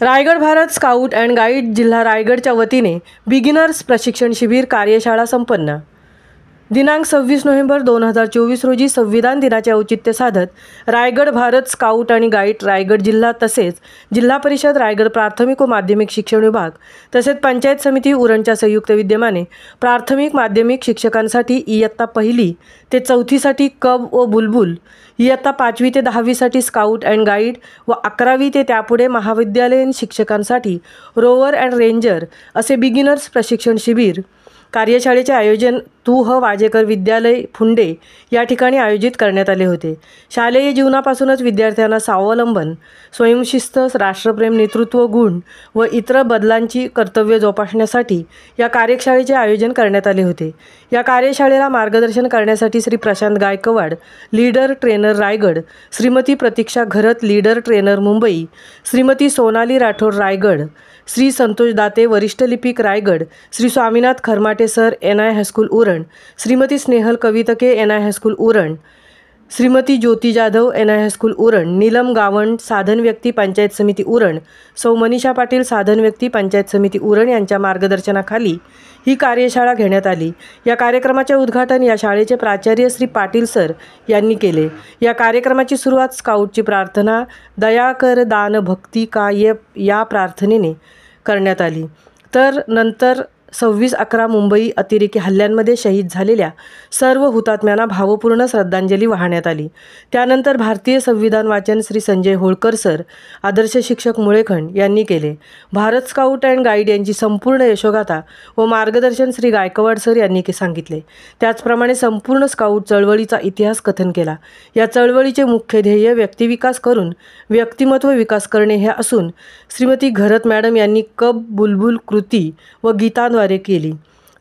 Raigad Bharat scout and guide जिल्हा रायगडच्या वतीने बिगिनर्स प्रशिक्षण शिबिर कार्यशाळा संपन्न। दिनांक 26 नोव्हेंबर 2024 रोजी संविधान दिनाचे औचित्य साधत रायगड भारत स्काउट आणि गाईड रायगड जिल्हा तसेच जिल्हा परिषद रायगड प्राथमिक व माध्यमिक शिक्षण विभाग तसेच पंचायत समिती उरणच्या संयुक्त विद्यमाने प्राथमिक माध्यमिक शिक्षकांसाठी इयत्ता 1ली ते 4थी साठी कब व बुलबुल, इयत्ता 5वी ते 10वी साठी स्काउट अँड गाईड व 11वी ते त्यापुढे महाविद्यालयीन शिक्षकांसाठी रोवर अँड रेंजर असे बिगिनर्स प्रशिक्षण शिबिर कार्यशाळेचे आयोजन वाजेकर विद्यालय फुंडे या ठिकाणी आयोजित करण्यात आले होते। शालेय जीवनापासूनच विद्यार्थ्यांना स्वावलंबन, स्वयंशिस्त, राष्ट्रप्रेम, नेतृत्व गुण व इतर बदलांची कर्तव्य जोपासण्यासाठी या कार्यशाळेचे आयोजन करण्यात आले होते। या कार्यशाळेला मार्गदर्शन करण्यासाठी Shri Prashant Gaikwad, leader trainer Raigad, Shrimati Pratiksha Gharat, leader trainer Mumbai, Shrimati Sonali Rathod Raigad, Shri Santosh Date वरिष्ठ लिपिक Raigad, Shri Swaminath Kharmate sir NI high school Uran, Shrimati Snehal Kavitke NI high school Uran, Shrimati Jyoti Jadhav NI high school Uran, Neelam Gawand साधन व्यक्ती पंचायत समिती उरण, सौ मनीषा पाटील साधन व्यक्ती पंचायत समिती उरण यांच्या मार्गदर्शनाखाली ही कार्यशाळा घेण्यात आली। या कार्यक्रमाचे उद्घाटन या शाळेचे प्राचार्य श्री पाटील सर यांनी केले। या कार्यक्रमाची सुरुवात स्काउटची प्रार्थना दया कर दान भक्ती का या प्रार्थनेने करण्यात आली। तर नंतर 26/11 मुंबई अतिरेकी हल्ल्यांमध्ये शहीद झालेल्या सर्व हुतात्म्यांना भावपूर्ण श्रद्धांजली वाहण्यात आली। त्यानंतर भारतीय संविधान वाचन श्री संजय होळकर सर, आदर्श शिक्षक मुळेखंड यांनी केले। भारत स्काउट अँड गाईड यांची संपूर्ण यशोगाथा व मार्गदर्शन श्री गायकवाड सर यांनी सांगितले। त्याचप्रमाणे संपूर्ण स्काउट चळवळीचा इतिहास कथन केला। या चळवळीचे मुख्य ध्येय व्यक्तिविकास करून व्यक्तिमत्व विकास करणे हे असून श्रीमती घरत मॅडम यांनी कब बुलबुल कृती व गीतांद्वारे केली।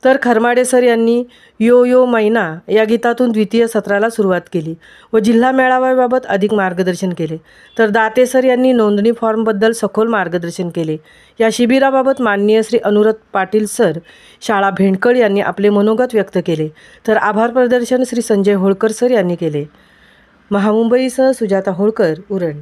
तर खरमाडे सर यांनी यो यो मैना या गीतातून द्वितीय सत्राला सुरुवात केली व जिल्हा मेळाव्याबाबत अधिक मार्गदर्शन केले। तर दाते सर यांनी नोंदणी फॉर्मबद्दल सखोल मार्गदर्शन केले। या शिबिराबाबत माननीय श्री अनुराध पाटील सर, शाळा भेंडकळ यांनी आपले मनोगत व्यक्त केले। तर आभार प्रदर्शन श्री संजय होळकर सर यांनी केले। महामुंबईसह सुजाता होळकर, उरण।